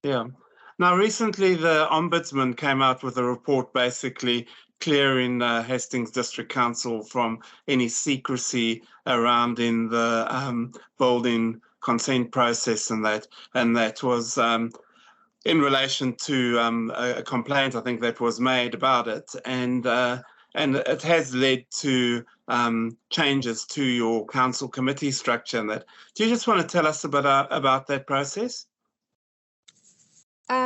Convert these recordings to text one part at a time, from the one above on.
Yeah. Now, recently, the Ombudsman came out with a report basically clearing Hastings District Council from any secrecy around in the building consent process, and that was in relation to a complaint I think that was made about it, and it has led to changes to your council committee structure. And that, do you just want to tell us about that process?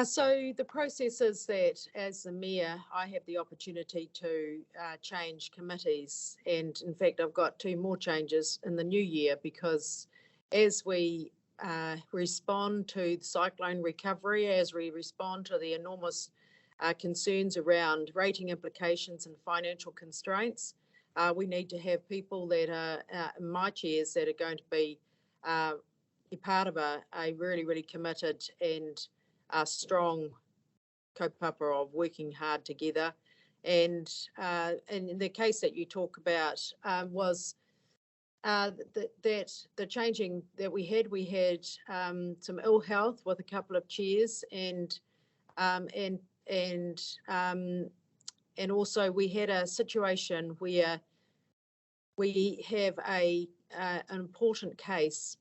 So the process is that as the Mayor, I have the opportunity to change committees. And in fact, I've got 2 more changes in the new year, because as we respond to the cyclone recovery, as we respond to the enormous concerns around rating implications and financial constraints, we need to have people that are in my chairs that are going to be part of a really, really committed and a strong kaupapa of working hard together. And the case that you talk about was that the changing that we had some ill health with a couple of chairs, and also we had a situation where we have an important case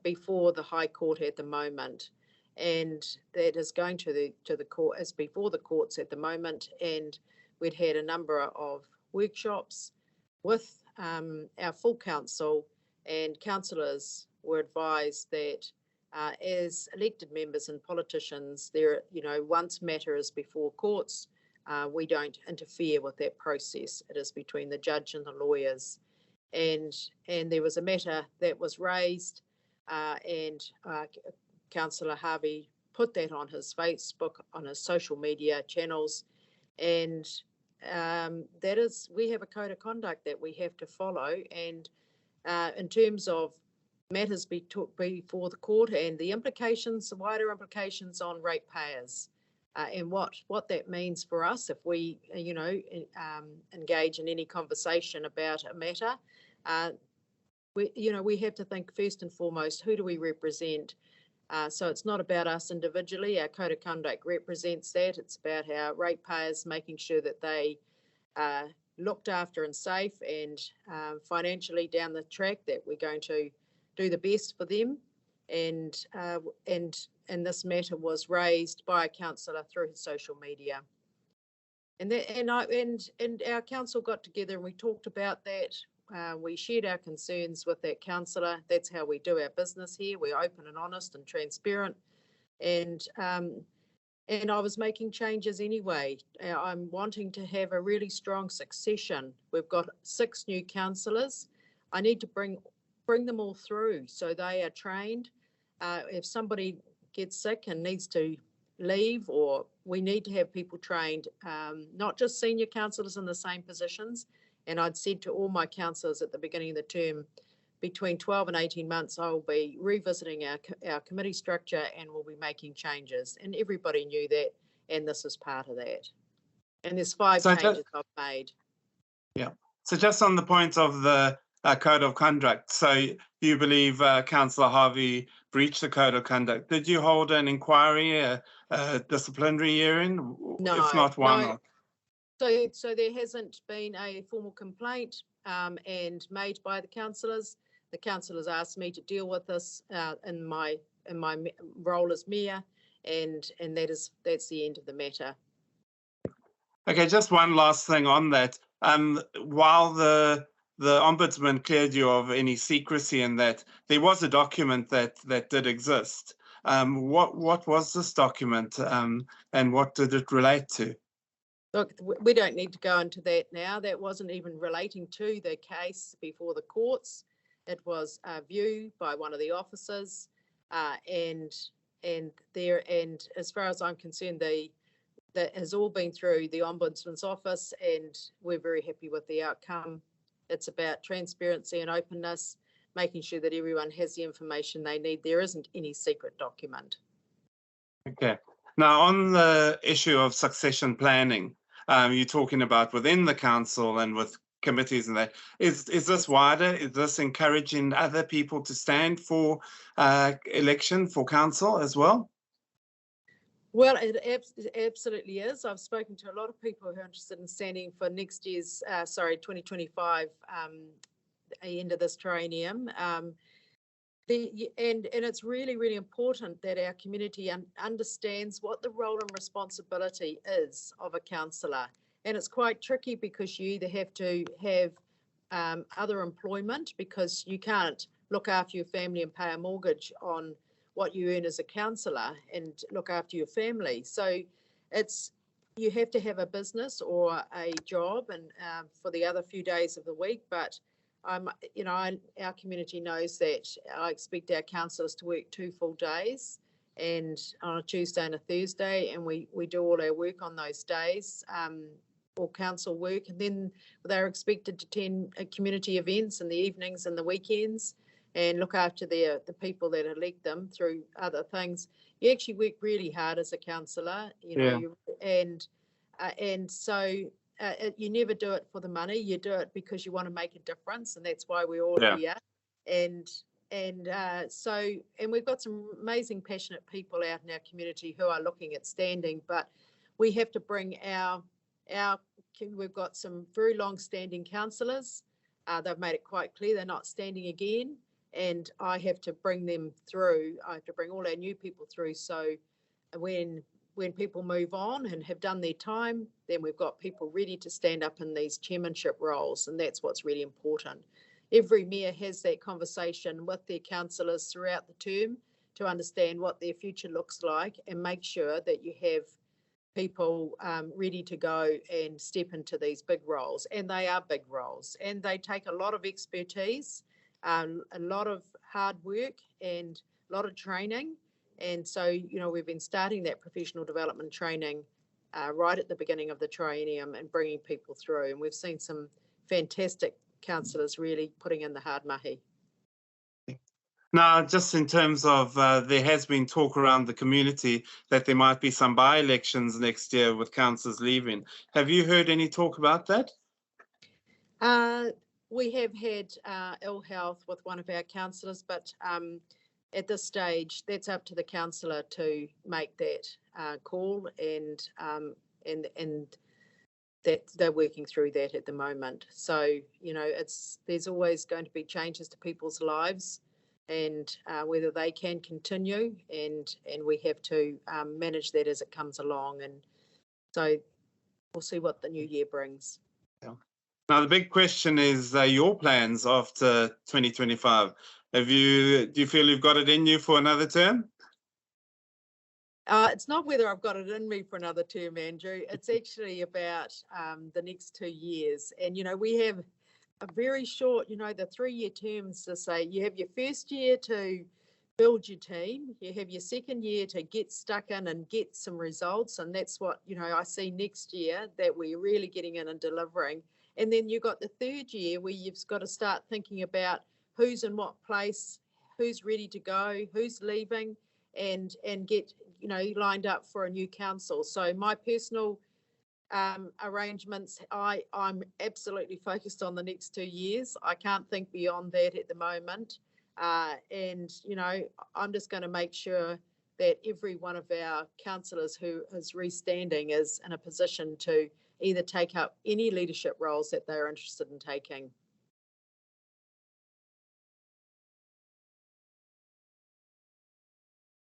before the High Court at the moment, and that is going to the court, is before the courts at the moment. And we'd had a number of workshops with our full council, and councillors were advised that as elected members and politicians, once matter is before courts, we don't interfere with that process. It is between the judge and the lawyers. And there was a matter that was raised, and Councillor Harvey put that on his Facebook, on his social media channels, and that is, we have a code of conduct that we have to follow. And in terms of matters before the court and the implications, the wider implications on ratepayers, and what that means for us if we, engage in any conversation about a matter, we have to think first and foremost, who do we represent? So it's not about us individually. Our code of conduct represents that. It's about our ratepayers, making sure that they are looked after and safe, and financially down the track that we're going to do the best for them. And this matter was raised by a councillor through his social media. And our council got together and we talked about that. We shared our concerns with that councillor. That's how we do our business here. We're open and honest and transparent. And I was making changes anyway. I'm wanting to have a really strong succession. We've got 6 new councillors. I need to bring them all through so they are trained. If somebody gets sick and needs to leave, or we need to have people trained, not just senior councillors in the same positions. And I'd said to all my councillors at the beginning of the term, between 12 and 18 months, I will be revisiting our committee structure and we'll be making changes. And everybody knew that, and this is part of that. And there's 5 changes I've made. Yeah. So just on the point of the code of conduct, so you believe Councillor Harvey breached the code of conduct. Did you hold an inquiry, a disciplinary hearing? No. If not, why not? So there hasn't been a formal complaint and made by the councillors. The councillors asked me to deal with this in my role as mayor, and that's the end of the matter. Okay, just one last thing on that. While the Ombudsman cleared you of any secrecy in that, there was a document that did exist. What was this document, and what did it relate to? Look, we don't need to go into that now. That wasn't even relating to the case before the courts. It was a view by one of the officers, and as far as I'm concerned, that has all been through the Ombudsman's office, and we're very happy with the outcome. It's about transparency and openness, making sure that everyone has the information they need. There isn't any secret document. Okay. Now, on the issue of succession planning, you're talking about within the council and with committees and that. Is this wider? Is this encouraging other people to stand for election for council as well? Well, it absolutely is. I've spoken to a lot of people who are interested in standing for next year's, 2025, end of this triennium. And it's really, really important that our community understands what the role and responsibility is of a councillor. And it's quite tricky because you either have to have other employment, because you can't look after your family and pay a mortgage on what you earn as a councillor and look after your family. So you have to have a business or a job, and for the other few days of the week. But our community knows that I expect our councillors to work 2 full days, and on a Tuesday and a Thursday, and we do all our work on those days, or council work, and then they're expected to attend community events in the evenings and the weekends, and look after the people that elect them through other things. You actually work really hard as a councillor, and so you never do it for the money. You do it because you want to make a difference, and that's why we're all here. And we've got some amazing, passionate people out in our community who are looking at standing, but we have to bring we've got some very long-standing councillors. They've made it quite clear they're not standing again, and I have to bring them through. I have to bring all our new people through, so when people move on and have done their time, then we've got people ready to stand up in these chairmanship roles, and that's what's really important. Every mayor has that conversation with their councillors throughout the term to understand what their future looks like, and make sure that you have people ready to go and step into these big roles. And they are big roles, and they take a lot of expertise, a lot of hard work, and a lot of training. And so, we've been starting that professional development training right at the beginning of the triennium and bringing people through. And we've seen some fantastic councillors really putting in the hard mahi. Now, just in terms of, there has been talk around the community that there might be some by-elections next year with councillors leaving. Have you heard any talk about that? We have had ill health with one of our councillors, but at this stage, that's up to the councillor to make that call, and that they're working through that at the moment. So, there's always going to be changes to people's lives, and whether they can continue, and we have to manage that as it comes along. And so we'll see what the new year brings. Yeah. Now, the big question is your plans after 2025. Do you feel you've got it in you for another term? It's not whether I've got it in me for another term, Andrew. It's actually about the next 2 years. And, we have a very short, the 3-year terms to say you have your first year to build your team, you have your second year to get stuck in and get some results. And that's what, I see next year, that we're really getting in and delivering. And then you've got the 3rd year where you've got to start thinking about who's in what place, who's ready to go, who's leaving, and get lined up for a new council. So my personal arrangements, I'm absolutely focused on the next 2 years. I can't think beyond that at the moment, and I'm just going to make sure that every one of our councillors who is restanding is in a position to either take up any leadership roles that they're interested in taking.